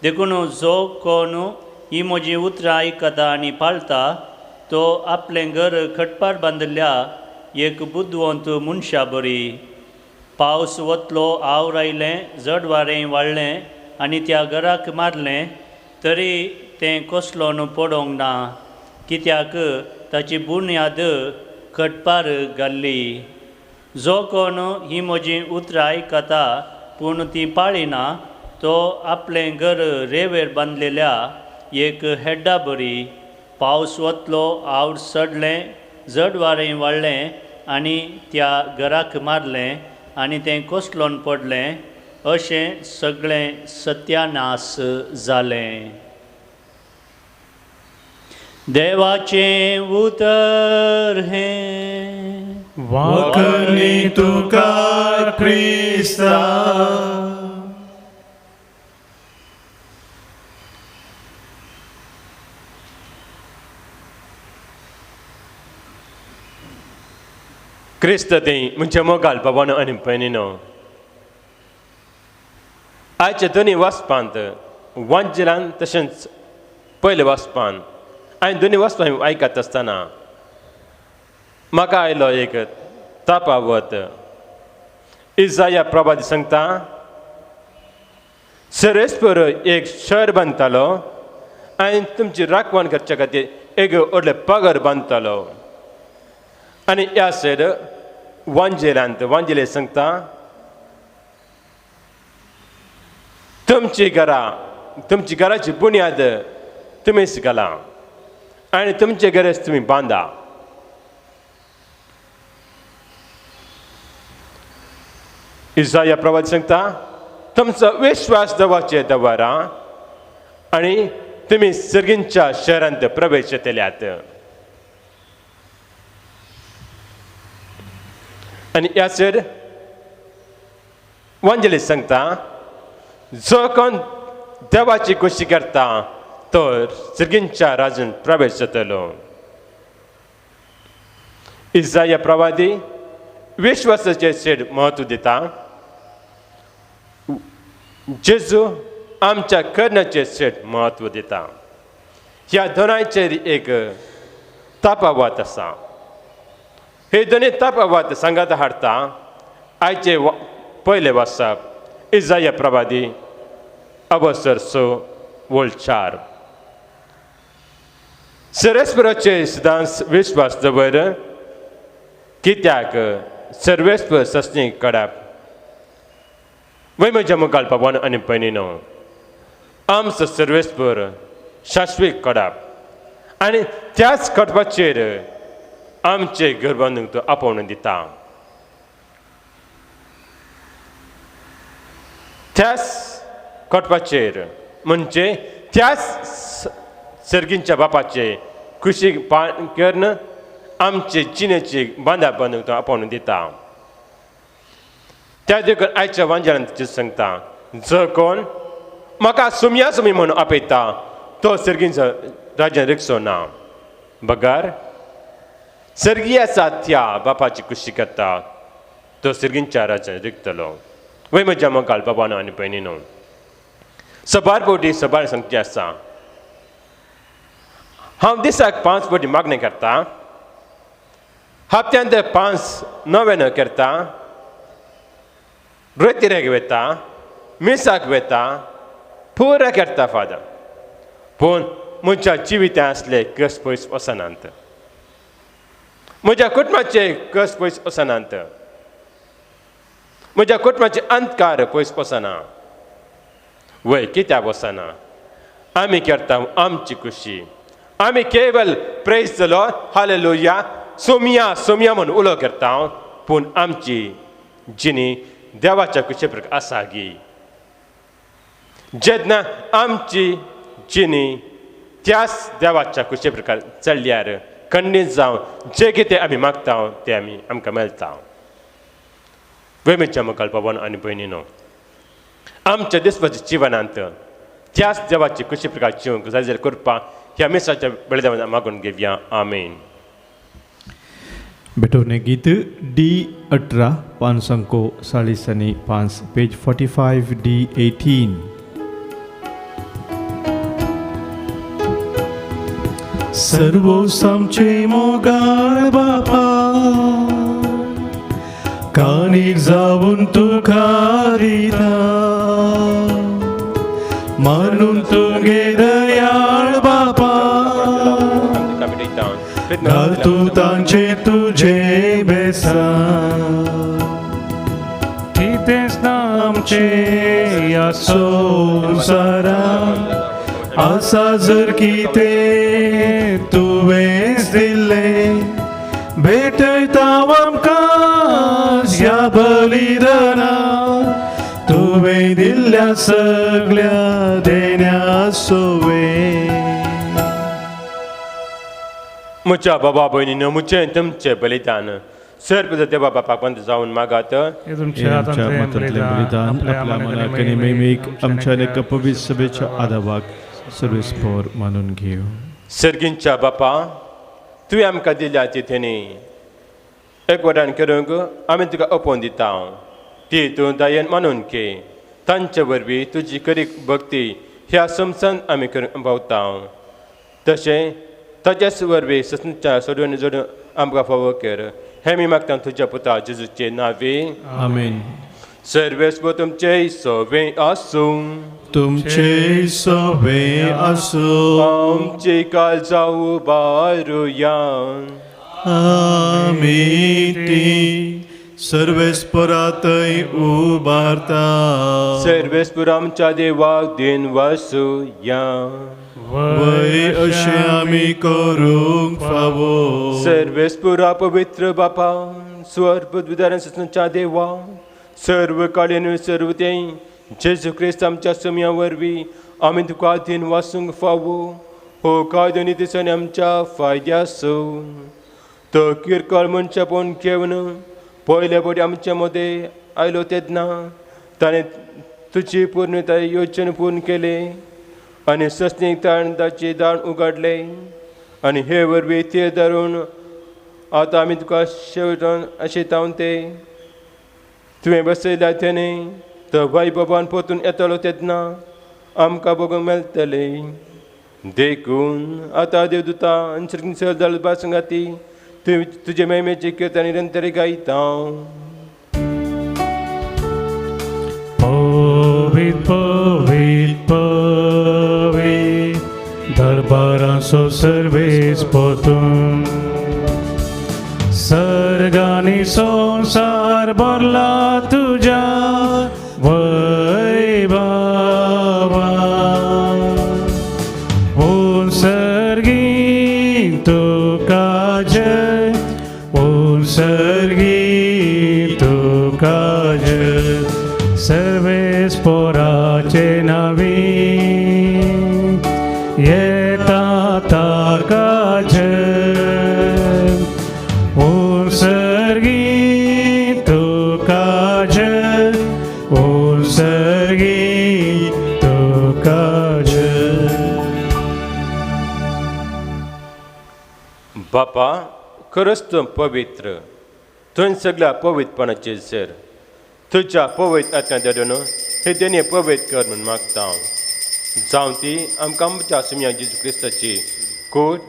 देखून जो कोण ही म्हजी उतरां आयकता आनी पाळटा तो आपलें घर खटपार बांदल्या एक बुद्धवंत मनशा बरी. पावस वतलो आवर आयलें जड वारें वाडलें आनी त्या घराक मारलें तरी तें कसलोन पडोंक ना, कित्याक ताची बुन्याद खटपार घाल्ली. जो कोण ही म्हजी उतरां आयकता पूण ती पाळिना तो आपलें घर रेंवेर बांदलेल्या एक हेड्डा बरी. पावस वतलो आवर सडलें जड वारें वाडलें आनी त्या घराक मारलें आनी तें कसलोन पडलें, अशें सगळें सत्यानाश जालें. देवाचें उतर हें वाकणी तुका क्रिस्ता. क्रिस्त ती म्हणजे मोगाल बाबानो आनी भयणीनो, आयच्या दोनी वचपांत वांजेलान तशेंच पयले वचपान हांवें दोनी वचपां आयकत आसतना म्हाका आयलो एक तापावत. इजाया प्रभाती सांगता, सर्वेस्पर एक शहर बांदतालो आनी तुमची राखण करचे खातीर एक व्हडले पगार बांदतालो. आनी ह्या सायड वांजेले सांगता, तुमची घराची बुन्याद तुमीच घाला आनी तुमचे घरच तुमी बांदा. इसाया प्रवादी सांगता, तुमचो विश्वास देवाचेर दवरा आनी तुमी सर्गींच्या शहरांत प्रवेश केल्यात. आनी ह्या सायड वांजेली सांगता, जो कोण देवाची खुशी करता तो सर्गींच्या राजून प्रवेश जातलो. इसाया प्रवादी विश्वासाचे चेड म्हत्व दिता. जेजू आमच्या कर्णाचे चेड म्हत्व दिता. ह्या दोनांचेर एक तापावत आसा. हे दोनी तापावत सांगात हाडटा आयचे पयले वचप इसाया प्रवादी अवसर 6:4. सर्वेस्पराचे सदांच विश्वास दवर, कित्याक सर्वेस्पर सस्नी काडप. वय म्हज्या मुखार बाबानो आनी भयणीनो, आमचो सर्वेस्पर शाश्वीत काडप आनी त्याच काडपाचेर आमचे घर बांदूंक तो आपोवन दिता. त्याच काडपाचेर म्हणजे त्याच सर्गींच्या बापाचे खुशी करून आमचे जिणेची बांदा बांदूंक तो आपोवन दिता. त्या देखून आयच्या वांजेलांत सांगता, जो कोण म्हाका सुमया सुमी म्हणून आपयता तो सर्गींच्या राज्यान रिक्षो ना. बगार सर्गीय आसा त्या बापाची खुशी करता तो सर्गींच्या राज्यान रिकतलो. वय म्हज्या मुखार बाबानो आनी भयणीनो, सबार फावटी सबार सांगचे आसा. हांव दिसाक 5 फावटी मागणी करता, हप्त्यांत 5 नवेनो करता, रेतीरेक वेता, मिसाक वेता, पुराय करता फादर. पूण म्हज्या जिवितांत असले कस पयस वचनात. म्हज्या कुटुंबाचे कस पयस वचनात. म्हज्या कुटुंबाचे अंतकार पयस वचना. वय कित्याक वचना? आमी करता आमची खुशी. आमी केवळ प्रेज द लॉर्ड, हालेलुया, सोमिया सोमिया म्हणून उलो करता, पूण आमची जिणी देवाच्या खुशे प्रकार आसा गी. जेन्ना आमची जिणी त्याच देवाच्या खुशे प्रकार चडल्यार खंडीत जावन जे कितें आमी मागता तें आमकां मेळटा. वेमेच्या मुखार बाबानो आनी भयणीनो, आमच्या दिसपाच्या जिवनांत त्याच देवाची खुशी प्रकार जिवंक जाय करपाक ह्या मिसाच्या बलिदानान मागून घेवया. आमेन. बेटोने गीत D18 5 40 5 पेज 45 D18. सर्वोस आमचे मोगाळ बापा कानीक जाऊन तुका दिता म्हणून तुगे दयाळ बापा घाल तू तांचे तुझे बेसान कितेंच ना आमचे या संवसारांत आसा जर कितें तुवेंच दिल्लें भेटयता आमकां ह्या बलिदाना तुवें दिल्ल्या सगळ्या देण्या सोवे मुच्या बाबा भयणीनं मुचे तुमचे बलिदान सर्व देवा बापापर्यंत जाऊन मागात हे तुमच्या हातांतलें बलिदान आपल्या मनाक आनी मेमेक आमच्या अनेक पवित्र सभेच्या आदावाक सर्वेस्पोर मानून घेऊ सर्गींच्या बापा तुवें आमकां दिल्या तिथेनी एक वरान करूंक आमी तुका अपोवन दिता ती तूं दयेन मानून घे तांचे वरवीं तुजी करी भक्ती ह्या संवसारांत आमी करूंक भोंवता तशें ताच्याच वरवीं सस्नच्या सोडून जोडून आमकां फावो कर हें मी मागता तुज्या पुता जेजूचे नावे आमेन सर्वेस्व तुमचे सोवे आसूं तुमचे सोवे असो आमची काळजां उबारुया आमी ती सर्वेस्परातय उबारता सर्वेस्पूर आमच्या देवाक दिन वासूया वय अशें आमी करूंक फावो सर्वेस्पुरा पवित्र बापा स्वर्ग विदारण ससनच्या देवा सर्व काळेन सर्व ते जेजू क्रिस्त आमच्या समया वरवीं आमी तुका दिन वासूंक फावो हो कायदो नितीसन आमच्या फायद्यासो तो किरकोळ मनशा पोवन घेवन पयले बडी आमच्या मदें आयलो तेन्ना ताणें तुजी पूर्णताय योजन पूर्ण केले आनी सस्नीक तांचे दाण उगडले आनी हे वरवीं ते धरून आतां आमी तुका शेवटून आशेताव ते तुवें बसयल्या तेणे तो वैभवान परतून येतलो तेन्ना आमकां बगूंक मेळटलें देखून आतां देवदूता आनी सर्गींसर दळबा संगाती तुजे महिमेची कीर्तन निरंतर गायता पवित्र पवित्र पवित्र दरबारांचो सर्वेस पोतून सर्गानी संसार भरला तुज्या Vaibhava on सर्गी Tuka Jai on सर्गी तुका जय सर्वेस पोराचे नावी येता ताका जय ओन सर्गी तुका जय ओन सर्गी तुका जय बापा खरंच तूं पवित्र तुवें सगळ्या पवित्रपणाचे सर तुज्या पवित्र आत्म्या धरून हे देणे पवित्र कर म्हूण मागता जावं ती आमकां आमच्या सुम्या जेजू क्रिस्ताची कूड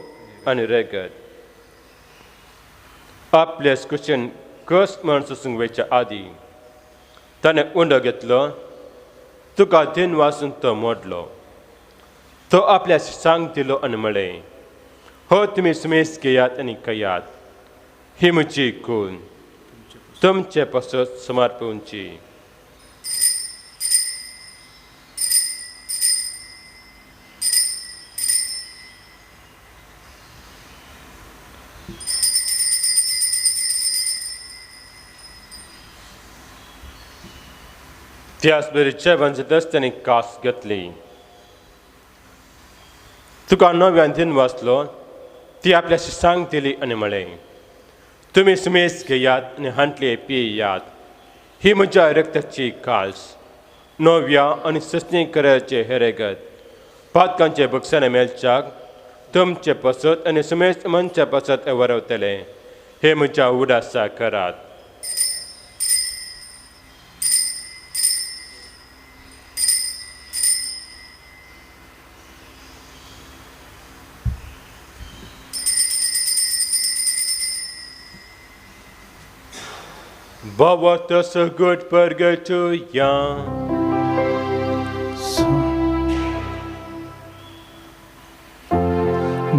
आनी रेगत आपल्या कुशीन कस म्हण सुसूंक वयच्या आदीं ताणें उंडो घेतलो तुका दिन वाचून तो मोडलो तो आपल्या सांग दिलो आनी म्हळें हो तुमी सुमेस घेयात आनी खयात ही म्हजी कूड तुमचे पासत समर्पणची त्याच बरेच्या वंशदस्त ताणें कास घेतली तुका नव्यान दिन वाचलो ती आपल्या शिसांक दिली आनी म्हळें तुमी सुमेस घेयात आनी हांटले पियेयात ही म्हज्या रक्ताची कास नव्या आनी सस्नी कराचे हेरेगत पातकांचे बक्षाने मेलच्याक तुमचे पसत आनी सुमेस मनच्या पसत वरवतले हे म्हज्या उडासा करात Bawa tersebut pergetuyan.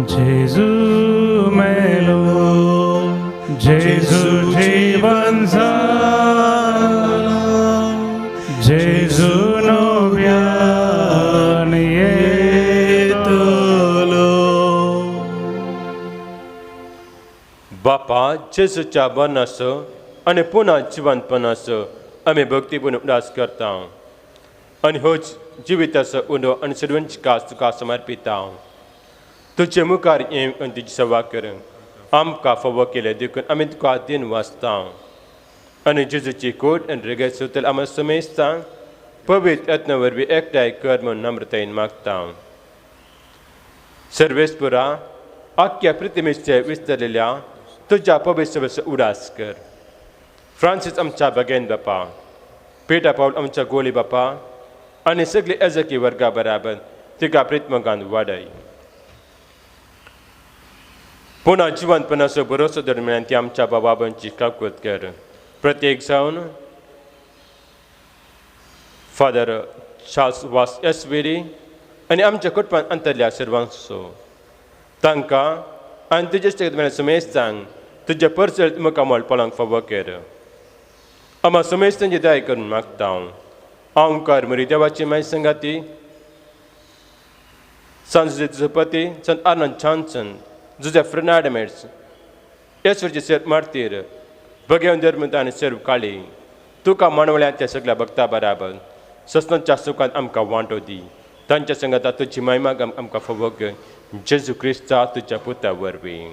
Jesu melo, Jesu जीवन झाला, Jesu नव्यान येतलो. बापा जेजूच्या मरणाचो आणि पुन्हा जिवंतपणाचो आम्ही भक्तीपूर्ण उल्हास करता आणि हो जिविताचो उंडो आणि सर्वांची कास तुका समर्पिता. तुझे मुखार येवन आणि तुजी सेवा करूंक आमकां फावो केले देखून आमी तुका दिन वाचता आनी जेजूची कोट आनी रेगे सुतल आमी समेजता पवित्र यत्न वरवीं एकठांय कर म्हूण नम्रतायेन मागता. सर्वेस्पुरा आख्या पृथ्वीचेर विस्तरलेल्या तुज्या पवित्र सभेचो उडास कर. फ्रांसीस आमच्या भगेन बापा, पेटा पावल आमच्या गोली बापा आनी सगळी एजकी वर्गा बराबर तिका प्रितमगान वाडय. पुन्हा जिवंतपणाचो भरोसो दरम्यान ती आमच्या बाबांची काकूत कर. प्रत्येक जावन फादर चार्ल्स वास एसवेरी आनी आमच्या कुटुंबांत अंतरल्या सर्वांचो तांकां आनी तुजे दरम्यान समेस्तांक तुज्या परसळ मुखामोल पळोवंक फावो कर. आम्हा समेस्तांची दया करून मागता. ओंकार मरी देवाची माय संगाती संत जुपती संत आनंद चांसन Joseph Fernandez, येसुरची सेर मारतीर भगवन धर्मत आनी सर्व काळी तुका मानवळ्यांच्या सगळ्या भक्ता बराबर ससनांच्या सुखांत आमकां वांटो दी. तांच्या संगता तुजी महिमा आमकां फावो कर. जेजू क्रिस्ता तुज्या पुता वरवीं.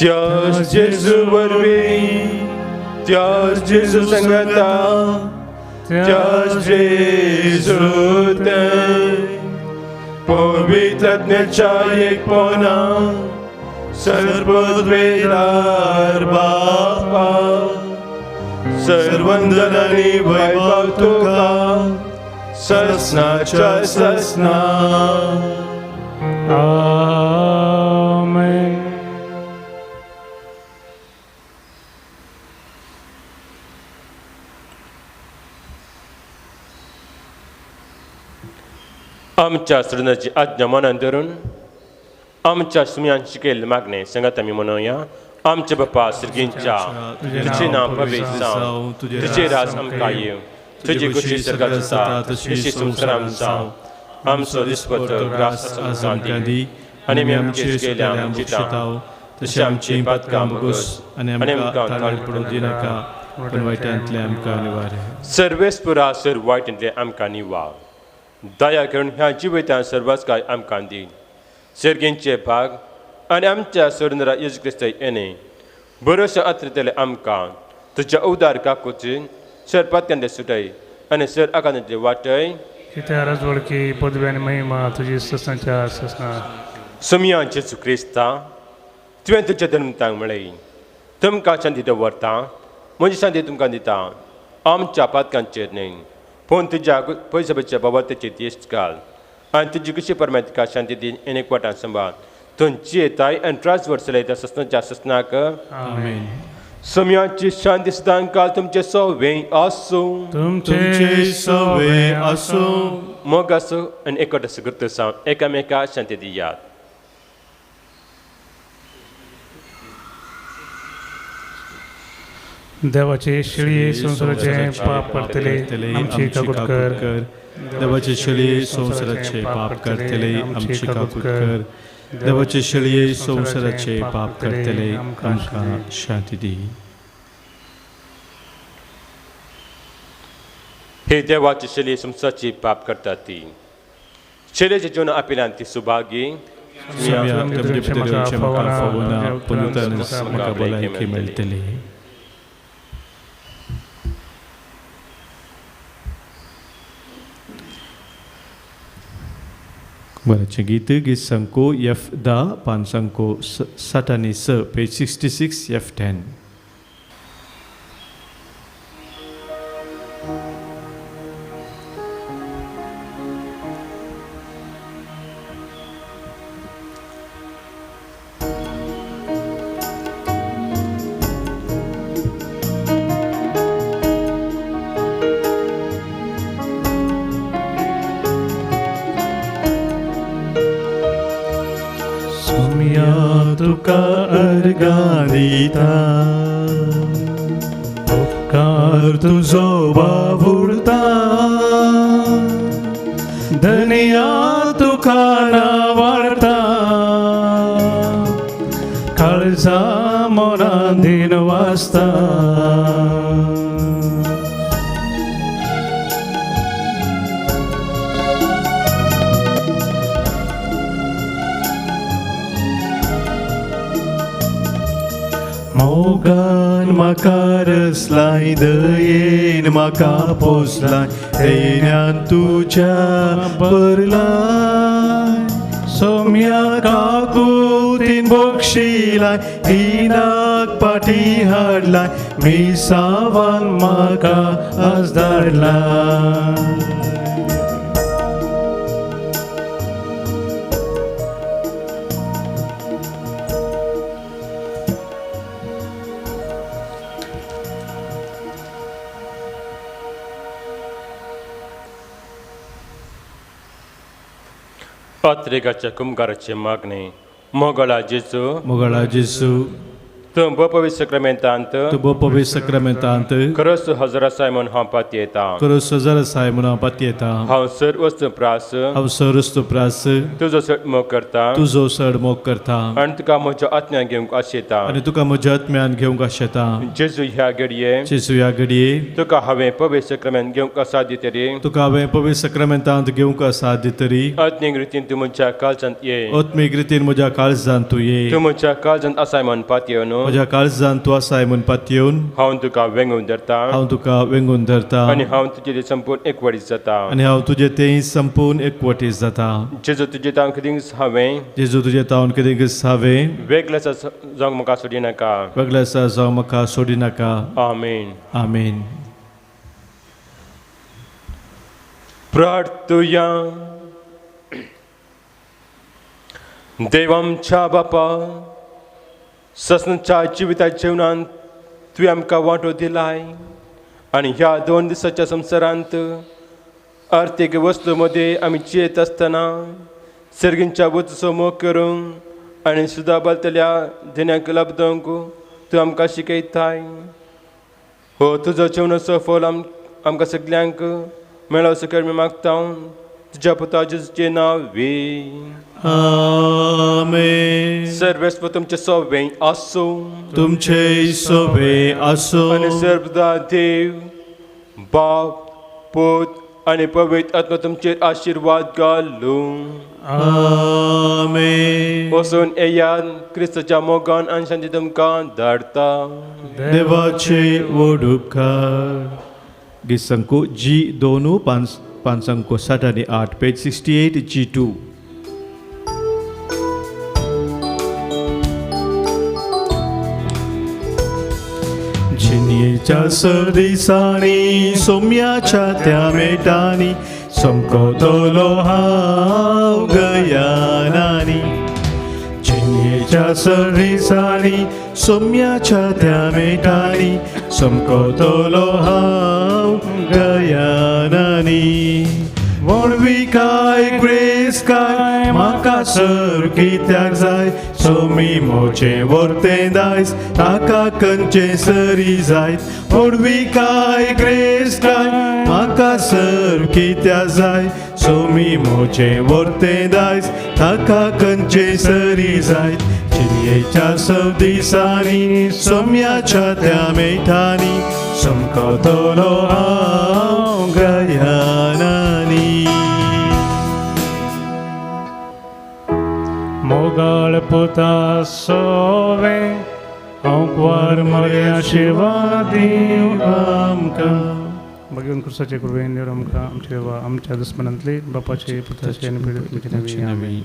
त्याच जेजू वरवीं, त्याच जेजू संगता, त्याच जेजूत पवित्रज्ञाच्या एकपणा सर्वोद्वेदार बापा सर्वंदनानी वैभव तुका ससनाच्या ससना. आमेन. आमच्या सृजनाची आज्ञा मनान धरून आमच्या सुमयान शिकेल मागणे संगत आमी म्हणुया. आमचे बापा सर्गींच्या तुझे नांव पवित्र जावं, तुझे राज आमकां येवं, तुजी खुशी स्वर्गांत आसा तशी संवसारांत जावं. आमचो दिसपत्र ग्रास आमकां दी आनी आमी आमचे केल्या आमची ताव तशी आमची पातकां बगोस आनी आमकां ताळमेळ पडूं दिनाका पण वायटांतले आमकां निवार. सर्वेस्पुरा सर्व वायटांतले आमकां निवार. दया करून ह्या जिवितांत सर्वांच काय आमकां दी. सर्गींचे भाग आनी आमच्या सोडुनरा येजू क्रिस्त येणे बरोसो आत्रेतले आमकां तुज्या उदार काकूची सर पात्यांतले सुटय आनी सर आकांतांतले वाटय. कित्या राजवडकी पदवी आनी महिमा तुजी ससनाच्या ससना. सुमया जेजू क्रिस्ता तुवें तुज्या धर्मतांक म्हळें तुमकां शांती दवरता, म्हजी शांती तुमकां दिता. आमच्या पातकांचेर न्हय पूण तुज्या पयसभेच्या बाबतीचेर दिश्ट घाल आनी तुजी कशी परमेतिका शांती दी आनी एकवटान सांबाळ. तुमची येताय आनी ट्रान्सफर चलयता ससनाच्या ससनाक. आमेन. सुमयाची शांती सदां काल तुमचे सवें आसूं. तुमचे सवे आसूं. मोग आसूं आनी एकवट आसूं करता सावन एकामेका शांती दियात. देवाचे शिळये संसाराचे पाप करतले आमची काकूट कर. देवाचे शिळये संसाराचे पाप करतले आमची काकूट कर. देवाचे शिळये संसाराचे पाप करतले आमकां शांती दी. हे देवाची शैली संसाराची पाप करतात ती शैलीचे जीवन आपिल्यान ती सुभागी. म्हाका भलायकी मेळटली. बरेंचें गीत गीत संको F10 पान संको 7 पेज 66 F10. या तुका अर्गां दिता उपकार तुजो वावुरता धन्या तुका नावारता काळजा मोरान दिन वाजता मोगान म्हाका रसलाय दयेन म्हाका पोसलाय दयेन्यान तुज्या भरलाय सोम्या काकुतीन बक्षिलाय दिनाक पाटी हाडलाय मिसावान म्हाका आज धाडलाय पत्रिकाच्या कुंभाराचे मागणे मोगळा जेजू मोगळा जेजू तूं बोपवी सक्रमेंतांत tu bopovi sacramentant खरोच हजर आसाय म्हूण हांव पाती येता Cruz Sozara Simona Patieta हांव सर वस्तू प्रास Hausorus tu pras तुजो सटमो करता Tuzo sard mok करता आनी तुका म्हज्या आत्म्यान घेवंक आशेता आणि तुका म्हज्या आत्म्यान घेवंक आशेता जेजू ह्या घडये जेजू ह्या घडये तुका हांवें पवित्र सक्रमेंत घेवंक आसा दितरी तुका हांवें पवित्र सक्रमेंतांत घेवंक आसा दितरी आत्मीक रितीन तूं म्हज्या काळजांत ये ओत्मीक रितीन म्हज्या काळजांत तूं ये तूं म्हज्या काळजांत आसाय म्हूण पातयो न्हू म्हज्या काळजांत तूं आसाय म्हूण पातयेवन हांव तुका वेंगून धरता हांव तुका वेंगून धरता आनी हांव तुजे संपूर्ण एकवटीत जाता आनी हांव तुजें तें संपूर्ण एकवटीत जाता जेजू तुजे तां कितें हांवें जेजू तुजें तावन कितें हांवें वेगळें जावंक म्हाका सोडी नाका वेगळें आसा जावं म्हाका सोडी नाका आमीन आमीन प्रार्थुया देव आमच्या बापा ससनच्या जिविताच्या जिवनांत तुवें आमकां वांटो दिलाय आनी ह्या 2 दिसाच्या संवसारांत आर्थीक वस्तू मदें आमी जियेत आसतना सर्गींच्या वचूचो मोग करूंक आनी सुदा बलतल्या दिन्याक लाभदोंक तूं आमकां शिकयताय हो तुजो जेवणाचो फळ आमकां सगल्यांक मेळो सकयल मी मागता तुज्या पुता जेजूचें नांव वे आमेन सर्वेस्व तुमचे सोबे आसूं तुमचे सोबे आसूं आनी सर्वदा देव बाप पूत आनी पवित्र आत्मा तुमचेर आशिर्वाद घालूं आमेन वचून येयात क्रिस्ताच्या मोगान आनी शांती तुमकां धाडता देवाचे वडुपकार गिसंको G2 5 7 आणि 8 पेज 68 G2 जिन्येच्या सर्दिसांनी सोम्याच्या त्या मेटांनी समकोतलो हांव गयानांनी जिन्येच्या सर्दिसांनी सोम्याच्या त्या मेटांनी समकोतलो हांव गयानांनी वणवी काय ग्रेस काय म्हाका सर कित्याक जाय सोमी मोचे वर्तें दायज ताका खंयचे सरी जायत वणवी काय ग्रेस काय म्हाका सर कित्याक जाय सोमी मोचे वर्तें दायज ताका खंयचे सरी जायत जिन्येच्या सवदिसांनी सोम्याच्या त्या मेठांनी समकोतलो हांव गयानांनी मोगाळ पुता सोवे अंकवार मर्या आशिर्वाद दिव आमकां भगवान कृष्णाचे कृपेन देव आमकां आमच्या दुस्मनांतले बापाचे पुताचे आनी पिडीत आमेन